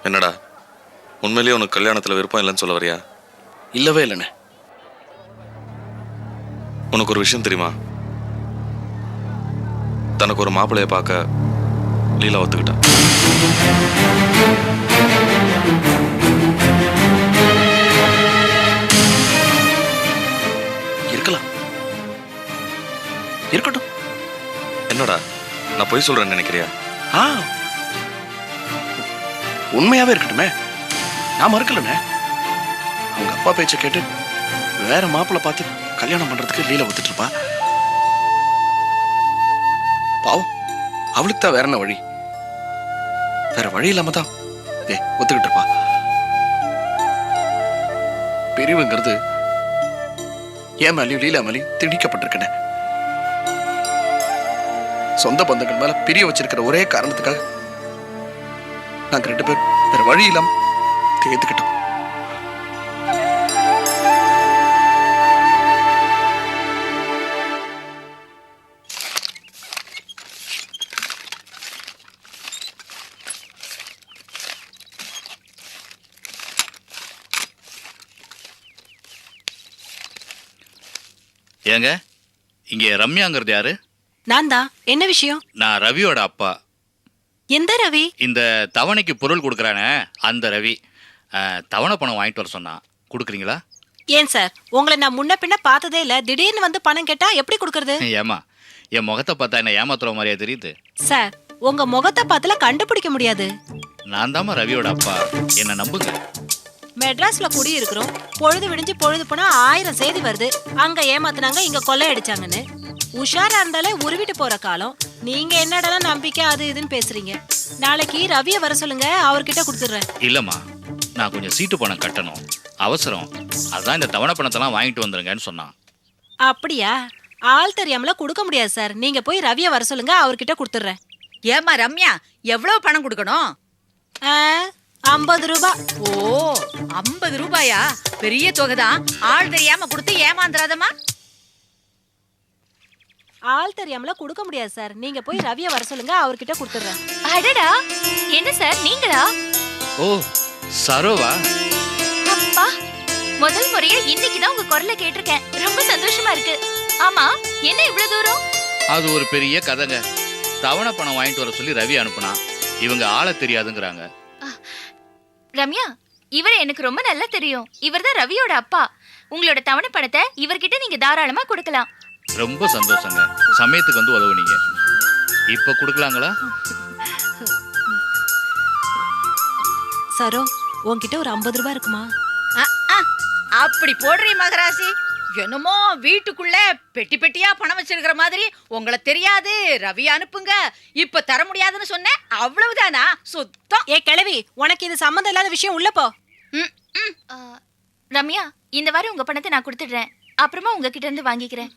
என்னடா உண்மையிலேயே உனக்கு கல்யாணத்தில் விருப்பம் இல்லைன்னு சொல்ல வரியா? இல்லவே இல்லைண்ணே. உனக்கு ஒரு விஷயம் தெரியுமா? தனக்கு ஒரு மாப்பிள்ளைய பார்க்க லீலா ஒத்துக்கிட்டா. இருக்கலாம், இருக்கட்டும். என்னடா நான் பொய் சொல்றேன்னு நினைக்கிறியா? உண்மையாவே இருக்கட்டுமே, நான் மறுக்கலண்ணே. அவங்க அப்பா பேச்சை கேட்டு வேற மாப்பிள்ளை பார்த்து கல்யாணம் பண்றதுக்கு லீலா ஒத்துட்டு இருப்பா. பாவம், அவளுக்கு தான் வேற என்ன வழி? வேற வழி இல்லாம தான் ஒத்துக்கிட்டு இருப்பா. பிரிவுங்கிறது ஏன் மேலையும் லீலா மேலையும் திணிக்கப்பட்டிருக்கேன். சொந்த பந்தங்கள் மேல பிரிய வச்சிருக்கிற ஒரே காரணத்துக்காக நாங்க 2 பேர் வேற வழி இல்லாம தேர்த்துக்கிட்டோம். ஏங்க, இங்க ரம்யாங்கிறது யாரு? நான் தான். என்ன விஷயம்? நான் ரவியோட அப்பா. எந்த ரவி? இந்த தவணைக்கு பொருள் கொடுக்குறானே அந்த ரவி. தவணை பணம் வாங்கிட்டு வர சொன்னா, கொடுக்குறீங்களா? ஏன் சார், உங்களை நான் முன்ன பின்ன பார்த்ததே இல்ல, திடீர்னு வந்து பணம் கேட்டா எப்படி கொடுக்கறது? ஏமா, என் முகத்தை பார்த்தா என்ன ஏமாத்துற மாதிரியா தெரியுது? சார், உங்க முகத்தை பார்த்துல கண்டுபிடிக்க முடியாது. நான் தாமா ரவியோட அப்பா, என்ன நம்புங்க. மெட்ராஸ்ல குடி இருக்கிறோம், பொழுது விடிஞ்சு பொழுது போனா 1000 செய்தி வருது. அங்க ஏமாத்துனாங்க, இங்க கொள்ளை அடிச்சாங்கன்னு. உஷாரா இருந்தாலே உருவிட்டு போற காலம். நீங்க என்னடலாம் நம்பிக்கை அது இதுன்னு பேசுறீங்க. நாளைக்கு ரவிய வர சொல்லுங்க, அவர்கிட்ட கொடுத்துடுறேன். இல்லம்மா, நான் கொஞ்சம் சீட்டு பணம் கட்டணும், அவசரம். அதான் இந்த தவணை பணத்தெல்லாம் வாங்கிட்டு வந்துருங்கன்னு சொன்னான். அப்படியா? ஆள் தெரியாமல கொடுக்க முடியாது சார். நீங்க போய் ரவிய வர சொல்லுங்க, அவர்கிட்ட கொடுத்துடுறேன். ஏமா ரம்யா, எவ்வளவு பணம் கொடுக்கணும்? 50 ரூபாய். ஓ, 50 ரூபாயா? பெரிய தொகைதான். ஆள் தெரியாம கொடுத்து ஏமாந்துராதமா. ஆள் தெரியாமல கொடுக்க முடியாது சார். நீங்க போய் ரவிய வர சொல்லுங்க, அவர்கிட்ட கொடுத்துடுறேன். அடடா, என்ன சார் நீங்களா? ஓ, சரோவா? அப்பா, முதல் முறையா இன்னைக்குதான் உங்க குரலை கேட்டிருக்கேன். ரொம்ப சந்தோஷமா இருக்கு. ஆமா, என்ன இவ்வளவு தூரம்? அது ஒரு பெரிய கதைங்க. தவணை பணம் வாங்கிட்டு வர சொல்லி ரவி அனுப்புனா, இவங்க ஆளை தெரியாதுங்கிறாங்க. ரம்யா, இவரை எனக்கு ரொம்ப நல்லா தெரியும். இவர்தான் ரவியோட அப்பா. உங்களோட தவணை பணத்தை இவர்கிட்ட நீங்க தாராளமா கொடுக்கலாம். ரொம்ப சந்தோஷங்க, சமயத்துக்கு வந்து உதவுனீங்க. இப்ப கொடுக்கலாங்களா? சரோ, உன்கிட்ட ஒரு 50 ரூபாய் இருக்குமா? அப்படி போடுறீ மகராசி. என்னமோ வீட்டுக்குள்ள பெட்டி பெட்டியா பணம் வச்சிருக்கிற மாதிரி. உங்களை தெரியாது, ரவி அனுப்புங்க. இப்ப தர முடியாதுன்னு சொன்னேன், அவ்வளவுதானா? சுத்தம். ஏ கிழவி, உனக்கு இது சம்மந்தம் இல்லாத விஷயம். உள்ள போ. ரம்யா, இந்த வாரம் உங்க பணத்தை நான் கொடுத்துடுறேன். அப்புறமா உங்ககிட்ட இருந்து வாங்கிக்கிறேன்.